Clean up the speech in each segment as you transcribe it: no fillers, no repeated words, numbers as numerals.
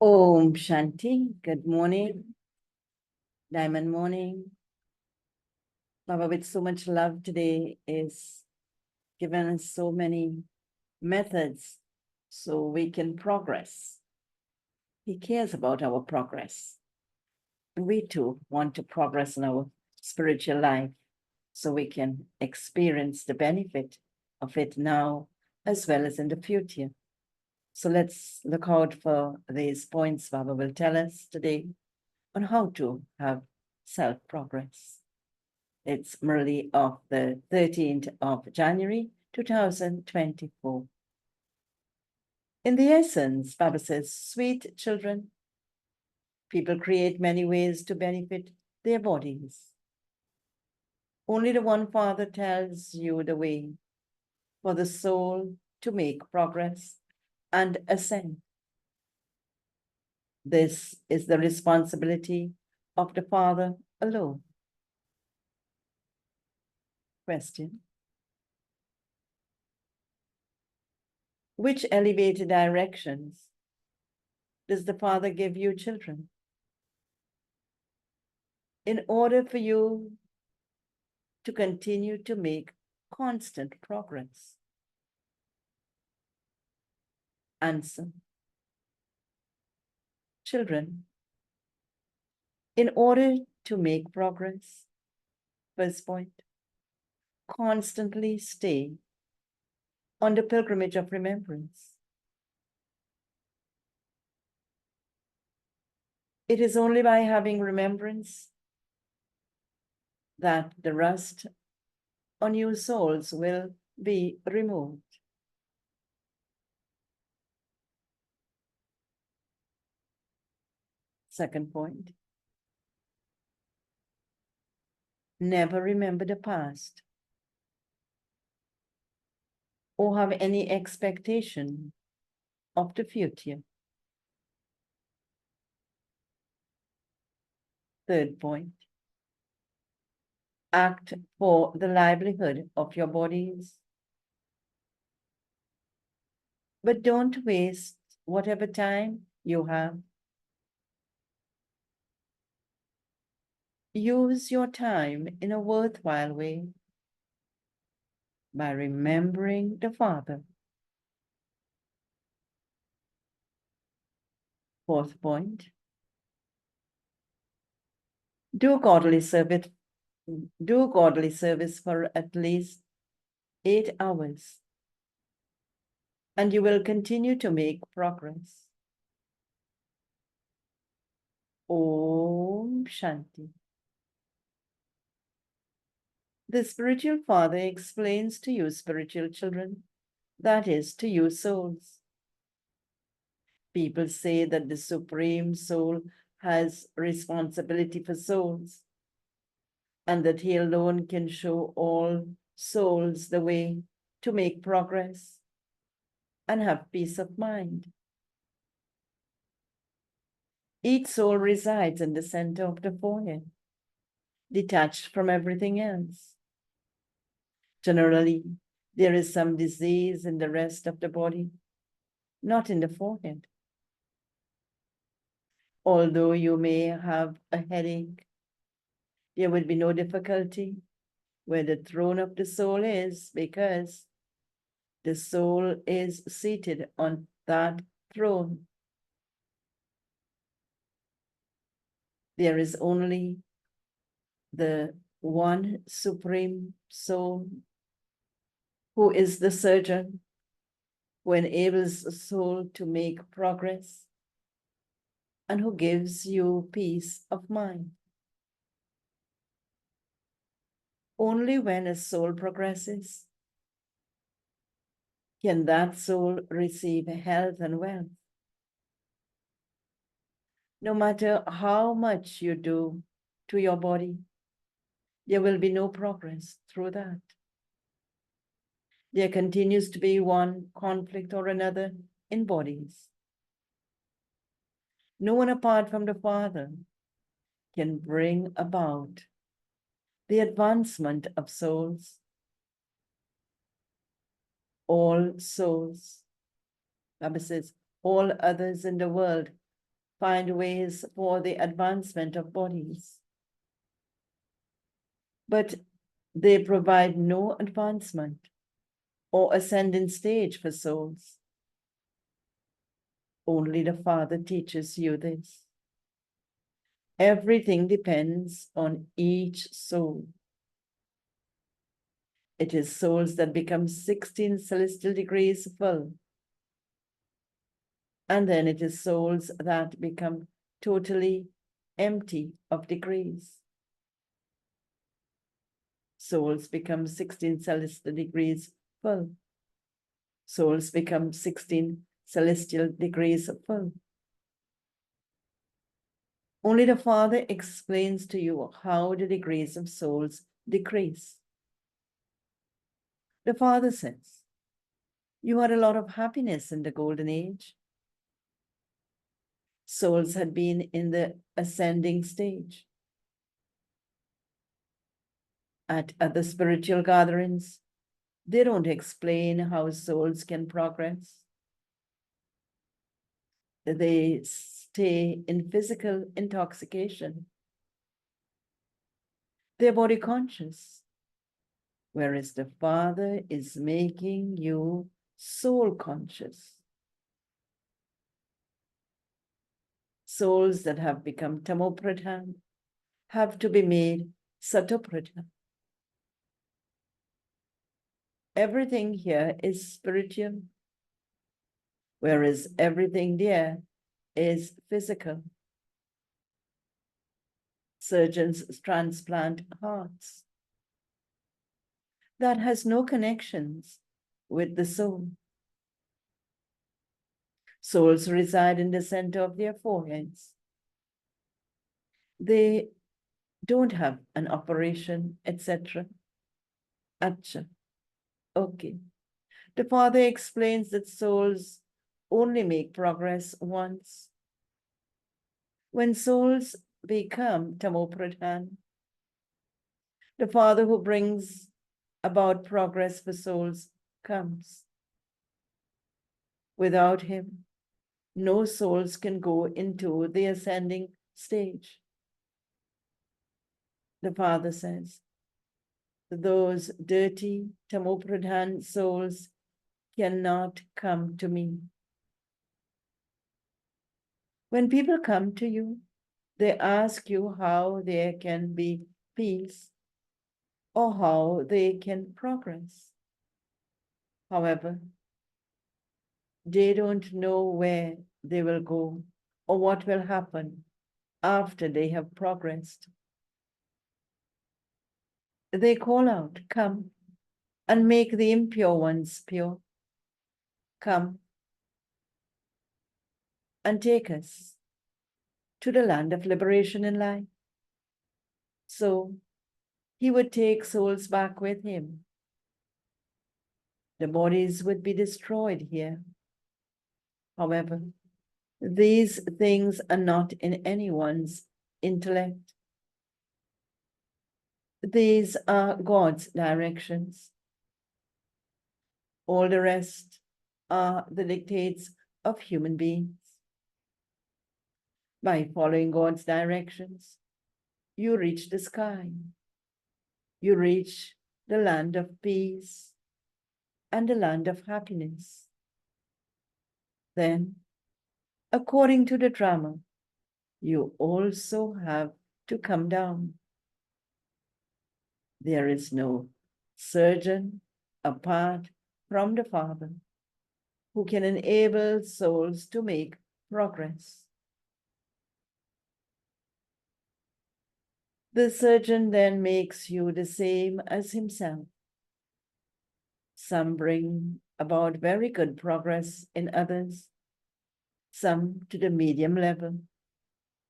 Om Shanti. Good morning. Diamond morning. Baba, with so much love today, is given us so many methods so we can progress. He cares about our progress. We too want to progress in our spiritual life so we can experience the benefit of it now as well as in the future. So let's look out for these points Baba will tell us today on how to have self-progress. It's Murli of the 13th of January, 2024. In the essence, Baba says, sweet children, people create many ways to benefit their bodies. Only the one Father tells you the way for the soul to make progress and ascend. This is the responsibility of the Father alone. Question: which elevated directions does the Father give you, children, in order for you to continue to make constant progress? Answer: children, in order to make progress, first point, constantly stay on the pilgrimage of remembrance. It is only by having remembrance that the rust on your souls will be removed. Second point, never remember the past or have any expectation of the future. Third point, act for the livelihood of your bodies, but don't waste whatever time you have. Use your time in a worthwhile way by remembering the Father. Fourth point, do godly service for at least 8 hours, and you will continue to make progress. Om Shanti. The spiritual Father explains to you, spiritual children, that is, to you souls. People say that the Supreme Soul has responsibility for souls, and that he alone can show all souls the way to make progress and have peace of mind. Each soul resides in the center of the forehead, detached from everything else. Generally, there is some disease in the rest of the body, not in the forehead. Although you may have a headache, there will be no difficulty where the throne of the soul is, because the soul is seated on that throne. There is only the one Supreme Soul who is the surgeon, who enables the soul to make progress and who gives you peace of mind. Only when a soul progresses can that soul receive health and wealth. No matter how much you do to your body, there will be no progress through that. There continues to be one conflict or another in bodies. No one apart from the Father can bring about the advancement of souls. All souls, Baba says, all others in the world find ways for the advancement of bodies, but they provide no advancement or ascending stage for souls. Only the Father teaches you this. Everything depends on each soul. It is souls that become 16 celestial degrees full. And then it is souls that become totally empty of degrees. Souls become 16 celestial degrees full. Souls become 16 celestial degrees full. Only the Father explains to you how the degrees of souls decrease. The Father says, you had a lot of happiness in the Golden Age. Souls had been in the ascending stage. At other spiritual gatherings, they don't explain how souls can progress. They stay in physical intoxication. They're body conscious, whereas the Father is making you soul conscious. Souls that have become tamopradhan have to be made satopradhan. Everything here is spiritual, whereas everything there is physical. Surgeons transplant hearts. That has no connections with the soul. Souls reside in the center of their foreheads. They don't have an operation, etc. Acha. Okay. The Father explains that souls only make progress once. When souls become tamopradhan, the Father who brings about progress for souls comes. Without him, no souls can go into the ascending stage. The Father says, those dirty tamopradhan souls cannot come to me. When people come to you, they ask you how there can be peace or how they can progress. However, they don't know where they will go or what will happen after they have progressed. They call out, come and make the impure ones pure. Come and take us to the land of liberation and life. So he would take souls back with him. The bodies would be destroyed here. However, these things are not in anyone's intellect. These are God's directions. All the rest are the dictates of human beings. By following God's directions, you reach the sky. You reach the land of peace and the land of happiness. Then, according to the drama, you also have to come down. There is no surgeon apart from the Father who can enable souls to make progress. The surgeon then makes you the same as himself. Some bring about very good progress in others, some to the medium level,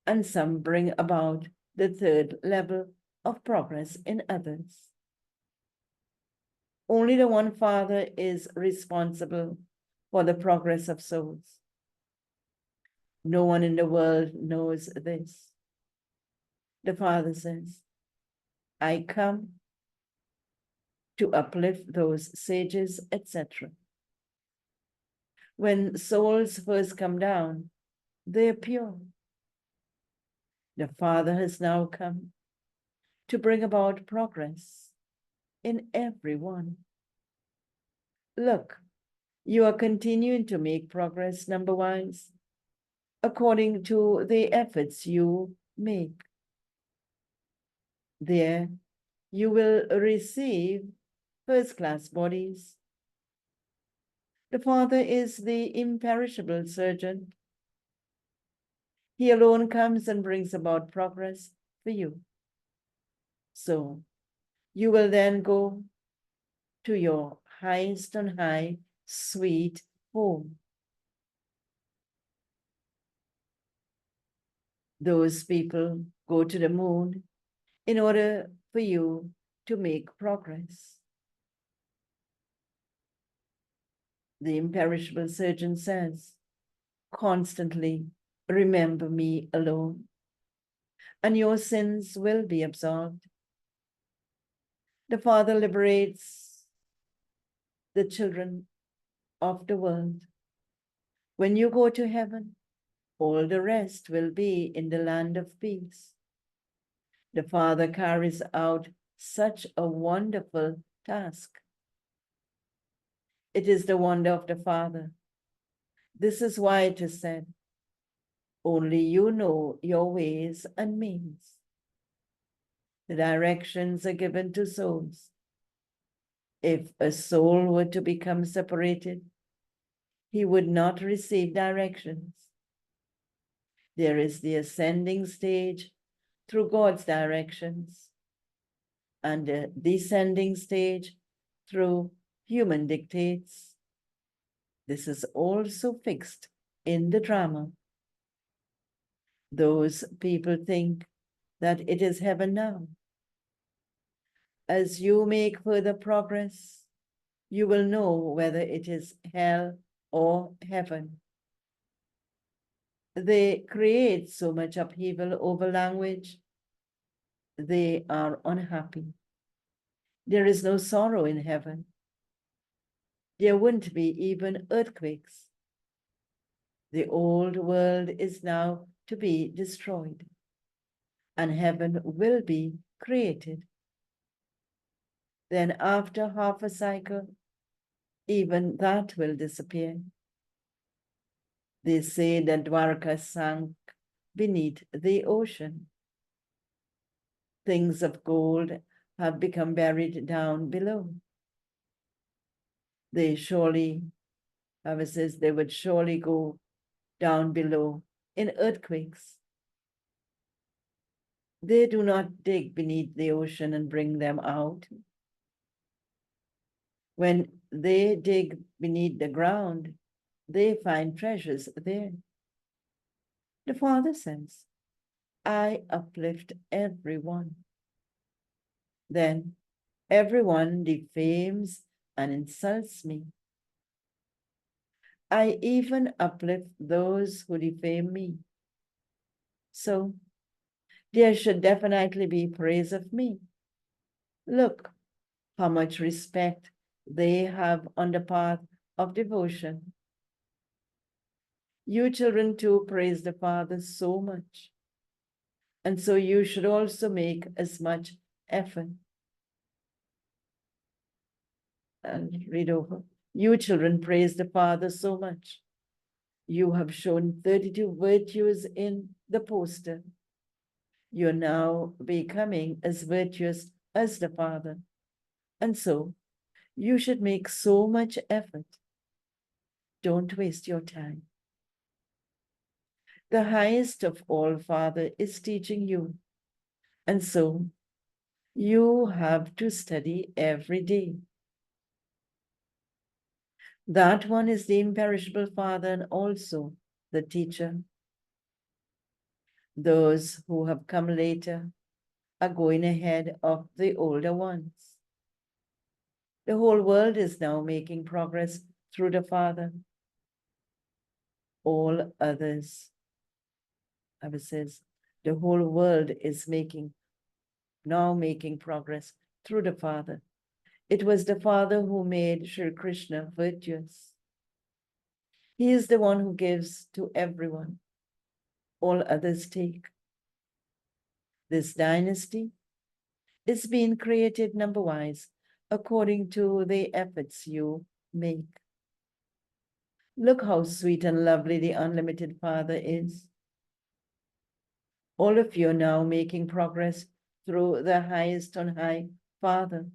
and some bring about the third level of progress in others. Only the one Father is responsible for the progress of souls. No one in the world knows this. The Father says, I come to uplift those sages, etc. When souls first come down, they are pure. The Father has now come to bring about progress in everyone. Look, you are continuing to make progress number-wise according to the efforts you make. There, you will receive first-class bodies. The Father is the imperishable surgeon. He alone comes and brings about progress for you. So, you will then go to your highest and high, sweet home. Those people go to the moon in order for you to make progress. The imperishable surgeon says, constantly remember me alone, and your sins will be absolved. The Father liberates the children of the world. When you go to heaven, all the rest will be in the land of peace. The Father carries out such a wonderful task. It is the wonder of the Father. This is why it is said, only you know your ways and means. The directions are given to souls. If a soul were to become separated, he would not receive directions. There is the ascending stage through God's directions, and the descending stage through human dictates. This is also fixed in the drama. Those people think that it is heaven now. As you make further progress, you will know whether it is hell or heaven. They create so much upheaval over language. They are unhappy. There is no sorrow in heaven. There wouldn't be even earthquakes. The old world is now to be destroyed, and heaven will be created. Then after half a cycle, even that will disappear. They say that Dwarka sank beneath the ocean. Things of gold have become buried down below. They surely, Baba says, they would surely go down below in earthquakes. They do not dig beneath the ocean and bring them out. When they dig beneath the ground, they find treasures there. The Father says, I uplift everyone. Then everyone defames and insults me. I even uplift those who defame me. So there should definitely be praise of me. Look how much respect they have on the path of devotion. You children too praise the Father so much. And so you should also make as much effort. And read over. You children praise the Father so much. You have shown 32 virtues in the poster. You're now becoming as virtuous as the Father. And so you should make so much effort. Don't waste your time. The highest of all, Father, is teaching you. And so you have to study every day. That one is the imperishable Father and also the teacher. Those who have come later are going ahead of the older ones. The whole world is now making progress through the Father. All others, Abba says, the whole world is now making progress through the Father. It was the Father who made Sri Krishna virtuous. He is the one who gives to everyone. All others take. This dynasty is being created number-wise according to the efforts you make. Look how sweet and lovely the unlimited Father is. All of you are now making progress through the highest on high Father.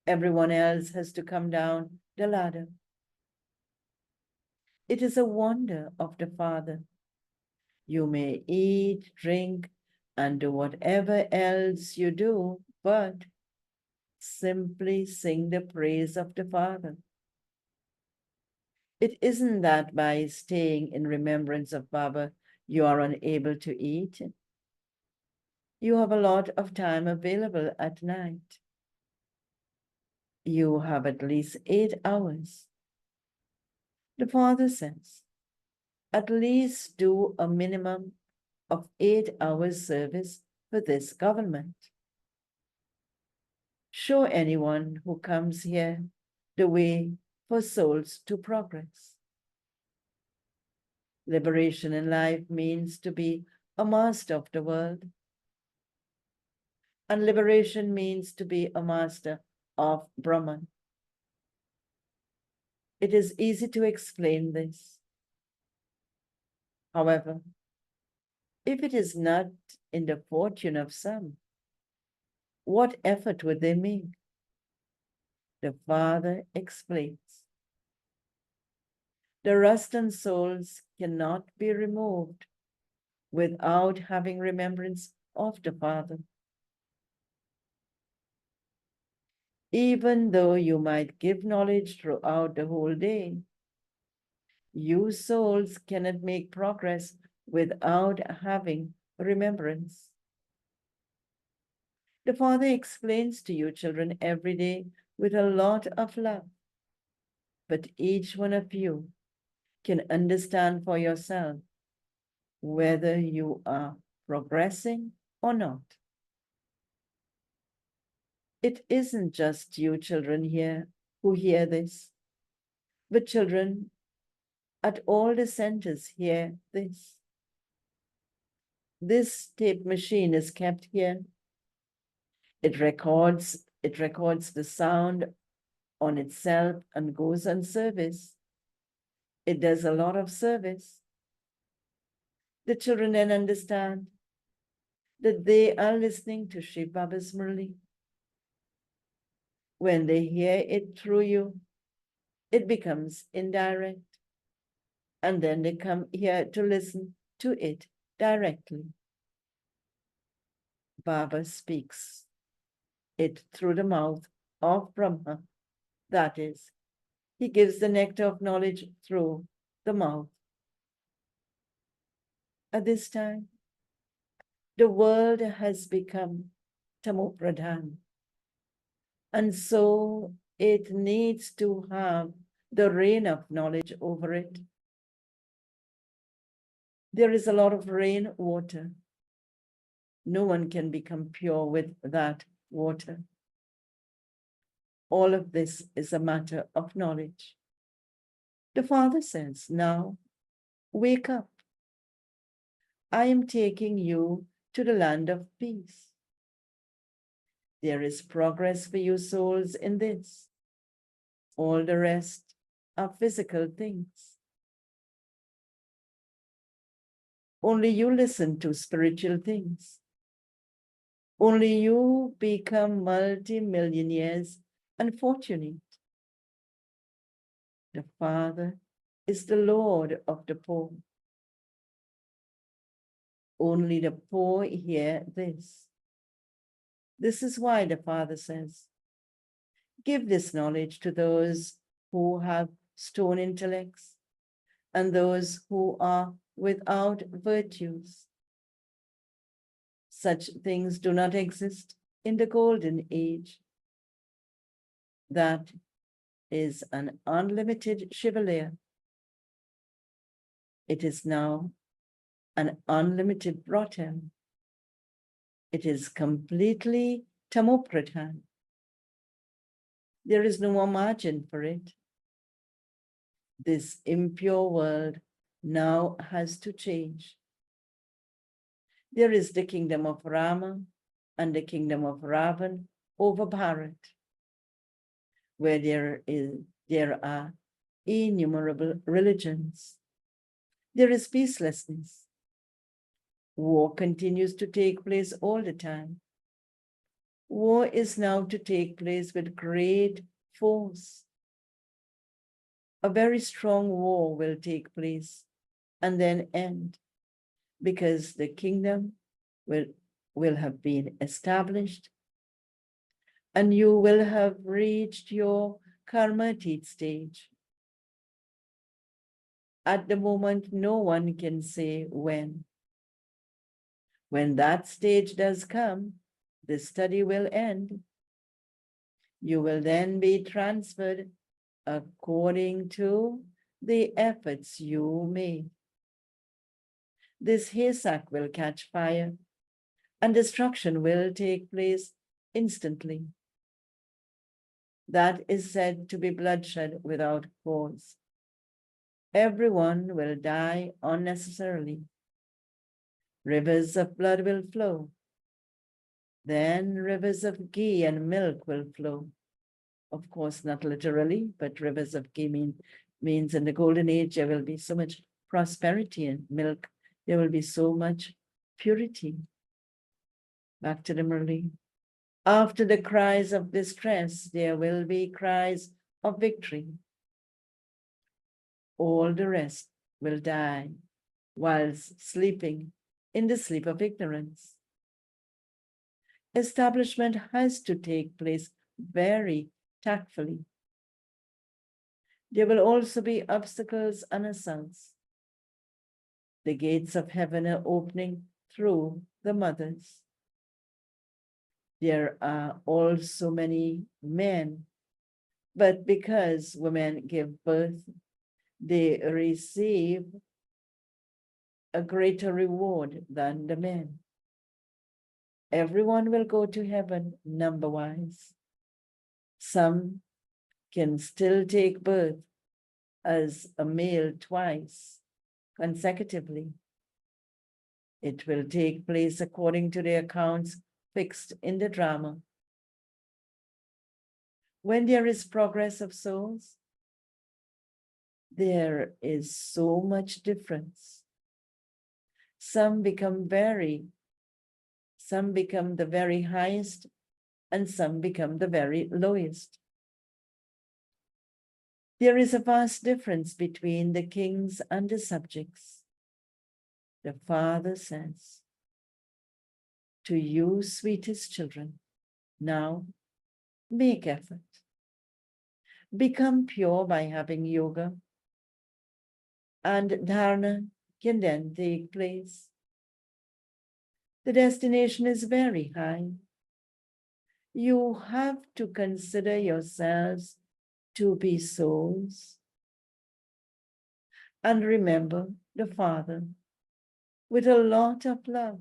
Everyone else has to come down the ladder. It is a wonder of the Father. You may eat, drink, and do whatever else you do, but simply sing the praise of the Father. It isn't that by staying in remembrance of Baba, you are unable to eat. You have a lot of time available at night. You have at least 8 hours. The Father says, at least do a minimum of 8 hours service for this government. Show anyone who comes here the way for souls to progress. Liberation in life means to be a master of the world. And liberation means to be a master of Brahman. It is easy to explain this. However, if it is not in the fortune of some, what effort would they make? The Father explains. The rust and souls cannot be removed without having remembrance of the Father. Even though you might give knowledge throughout the whole day, you souls cannot make progress without having remembrance. The Father explains to you, children, every day with a lot of love. But each one of you can understand for yourself whether you are progressing or not. It isn't just you children here who hear this, but children at all the centers hear this. This tape machine is kept here. It records the sound on itself and goes on service. It does a lot of service. The children then understand that they are listening to Shiv Baba's Murli. When they hear it through you, it becomes indirect. And then they come here to listen to it directly. Baba speaks it through the mouth of Brahma. That is, he gives the nectar of knowledge through the mouth. At this time, the world has become tamopradhan, and so it needs to have the rain of knowledge over it. There is a lot of rain water. No one can become pure with that water. All of this is a matter of knowledge. The Father says, now, wake up. I am taking you to the land of peace. There is progress for you souls in this. All the rest are physical things. Only you listen to spiritual things. Only you become multi-millionaires and fortunate. The Father is the Lord of the poor. Only the poor hear this. This is why the Father says, give this knowledge to those who have stone intellects and those who are without virtues. Such things do not exist in the golden age. That is an unlimited Shivalaya. It is now an unlimited Brothel. It is completely Tamopradhan. There is no more margin for it. This impure world now has to change. There is the kingdom of Rama and the kingdom of Ravan over Bharat, where there are innumerable religions. There is peacelessness. War continues to take place all the time. War is now to take place with great force. A very strong war will take place and then end, because the kingdom will have been established and you will have reached your karmatit stage. At the moment, no one can say when. When that stage does come, the study will end. You will then be transferred according to the efforts you made. This haystack will catch fire and destruction will take place instantly. That is said to be bloodshed without cause. Everyone will die unnecessarily. Rivers of blood will flow. Then rivers of ghee and milk will flow. Of course, not literally, but rivers of ghee means in the golden age, there will be so much prosperity in milk. There will be so much purity. Back to the Murli. After the cries of distress, there will be cries of victory. All the rest will die whilst sleeping in the sleep of ignorance. Establishment has to take place very tactfully. There will also be obstacles and assaults. The gates of heaven are opening through the mothers. There are also many men, but because women give birth, they receive a greater reward than the men. Everyone will go to heaven number-wise. Some can still take birth as a male twice consecutively. It will take place according to the accounts fixed in the drama. When there is progress of souls, there is so much difference. Some become the very highest, and some become the very lowest. There is a vast difference between the kings and the subjects. The Father says, to you, sweetest children, now make effort. Become pure by having yoga, and dharana can then take place. The destination is very high. You have to consider yourselves to be souls and remember the Father with a lot of love.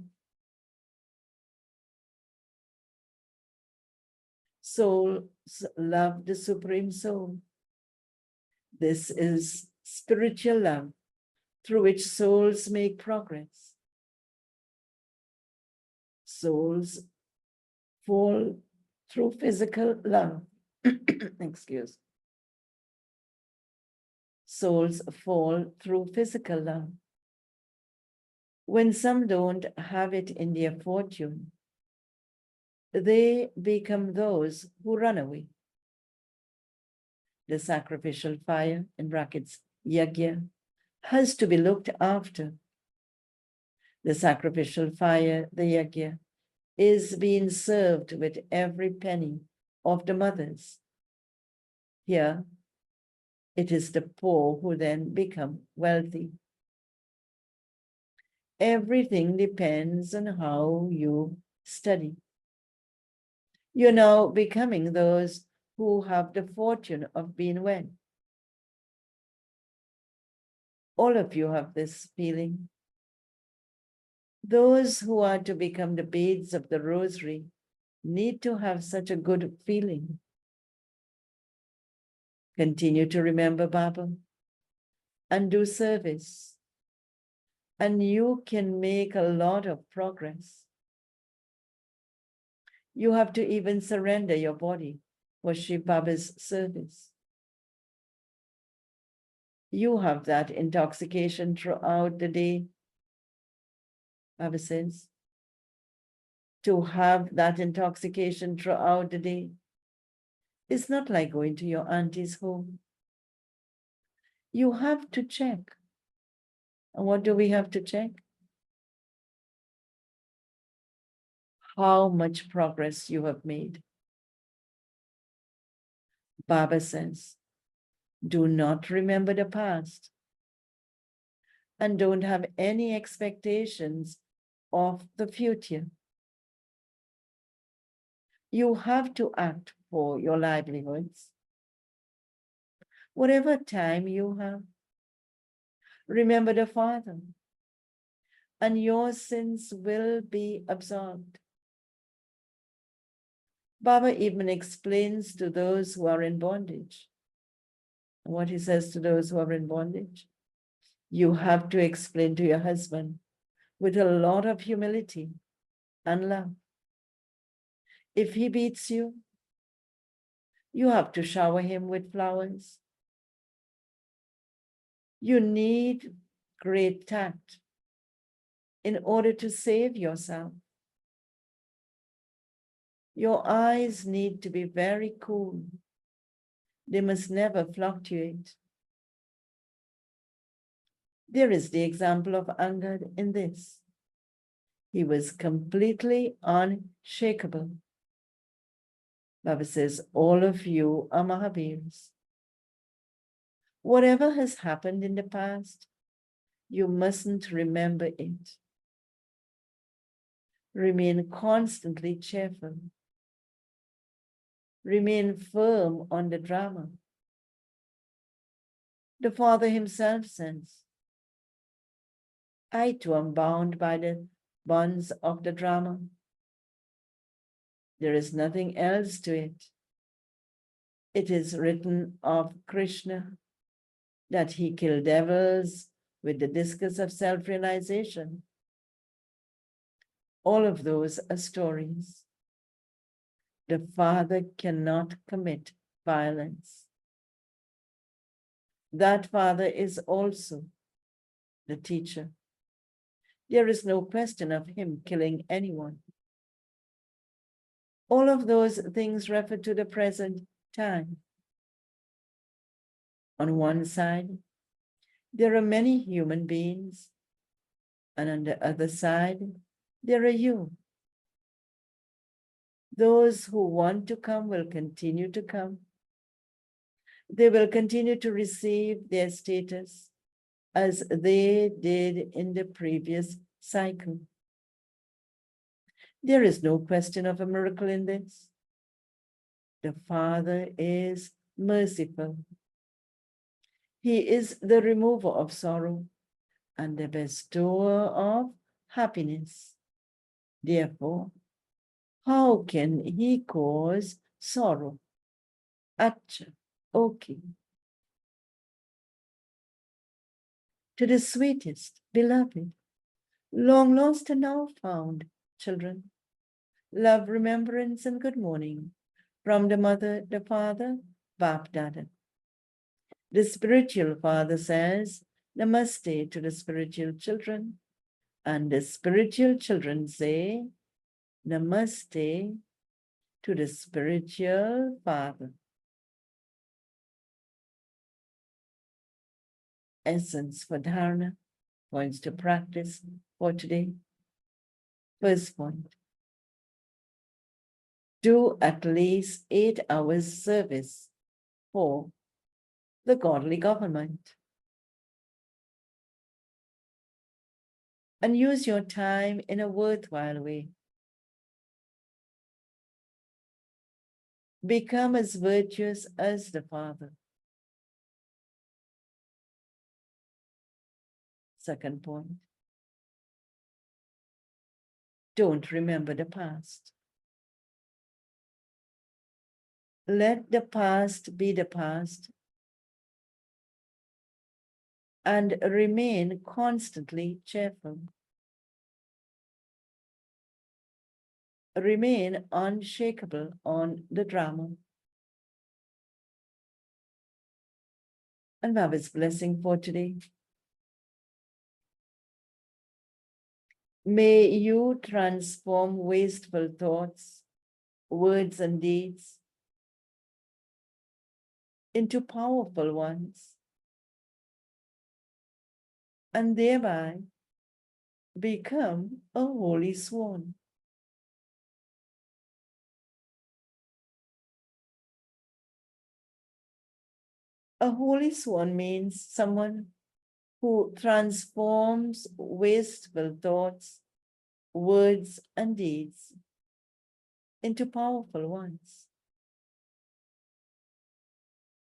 Souls love the Supreme Soul. This is spiritual love through which souls make progress. Souls fall through physical love. Excuse. Souls fall through physical love. When some don't have it in their fortune, they become those who run away. The sacrificial fire, in brackets, yajna, has to be looked after. The sacrificial fire, the yajna, is being served with every penny of the mothers. Here, it is the poor who then become wealthy. Everything depends on how you study. You're now becoming those who have the fortune of being well. All of you have this feeling. Those who are to become the beads of the rosary need to have such a good feeling. Continue to remember Baba and do service. and you can make a lot of progress. You have to even surrender your body for Shiv Baba's service. You have that intoxication throughout the day, Baba says. To have that intoxication throughout the day is not like going to your auntie's home. You have to check. And what do we have to check? How much progress you have made. Baba says, do not remember the past and don't have any expectations of the future. You have to act for your livelihoods. Whatever time you have, remember the Father, and your sins will be absolved. Baba even explains to those who are in bondage. What he says to those who are in bondage, you have to explain to your husband with a lot of humility and love. If he beats you, you have to shower him with flowers. You need great tact in order to save yourself. Your eyes need to be very cool. They must never fluctuate. There is the example of Angad in this. He was completely unshakable. Baba says, all of you are Mahavirs. Whatever has happened in the past, you mustn't remember it. Remain constantly cheerful. Remain firm on the drama. The Father himself says, I too am bound by the bonds of the drama. There is nothing else to it. It is written of Krishna that he killed devils with the discus of self-realization. All of those are stories. The Father cannot commit violence. That Father is also the teacher. There is no question of him killing anyone. All of those things refer to the present time. On one side, there are many human beings, and on the other side, there are you. Those who want to come will continue to come. They will continue to receive their status as they did in the previous cycle. There is no question of a miracle in this. The Father is merciful. He is the remover of sorrow and the bestower of happiness. Therefore, how can he cause sorrow? Acha, okay. To the sweetest, beloved, long lost and now found children, love, remembrance, and good morning from the Mother, the Father, Bap Dada. The spiritual father says, Namaste to the spiritual children, and the spiritual children say, Namaste to the spiritual father. Essence for dharana, points to practice for today. First point, do at least 8 hours service for the godly government. And use your time in a worthwhile way. Become as virtuous as the Father. Second point, don't remember the past. Let the past be the past and remain constantly cheerful. Remain unshakable on the drama. And Baba's blessing for today. May you transform wasteful thoughts, words, and deeds into powerful ones, and thereby become a holy swan. A holy swan means someone who transforms wasteful thoughts, words, and deeds into powerful ones.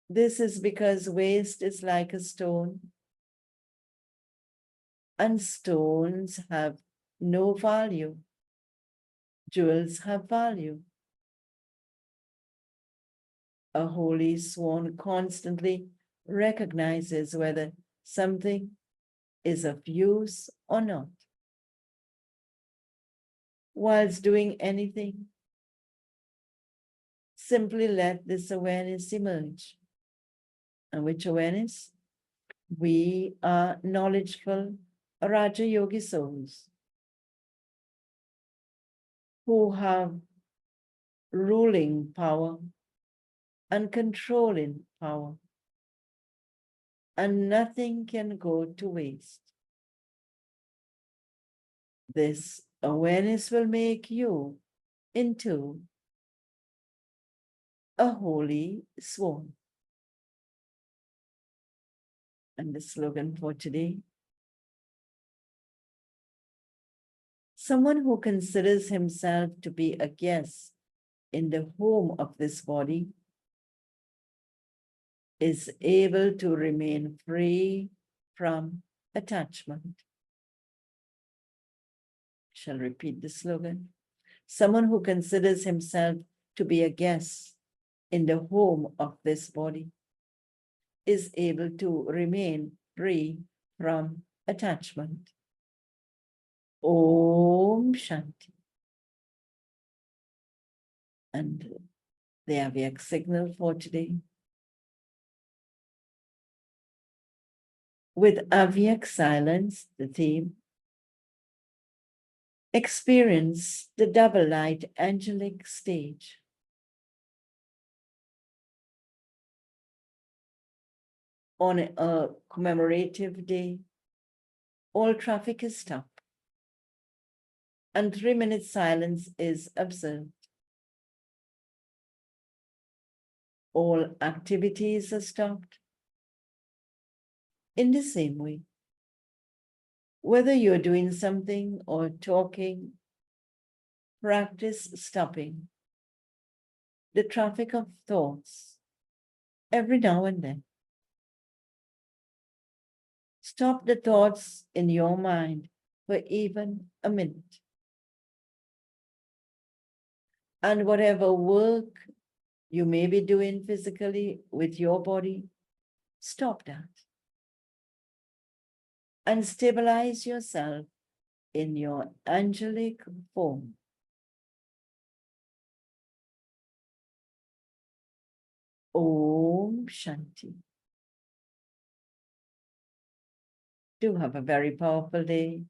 This is because waste is like a stone, and stones have no value. Jewels have value. A holy swan constantly recognizes whether something is of use or not. Whilst doing anything, simply let this awareness emerge. And which awareness? We are knowledgeful Raja Yogi souls who have ruling power and controlling power, and nothing can go to waste. This awareness will make you into a holy swan. And the slogan for today: someone who considers himself to be a guest in the home of this body is able to remain free from attachment. Shall repeat the slogan. Someone who considers himself to be a guest in the home of this body is able to remain free from attachment. Om Shanti. And the Avyak signal for today. With Avyak silence, the theme, experience the double light angelic stage. On a commemorative day, all traffic is stopped and 3-minute silence is observed. All activities are stopped. In the same way, whether you're doing something or talking, practice stopping the traffic of thoughts every now and then. Stop the thoughts in your mind for even a minute. And whatever work you may be doing physically with your body, stop that. And stabilize yourself in your angelic form. Om Shanti. Do have a very powerful day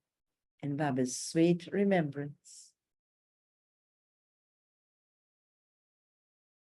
in Baba's sweet remembrance.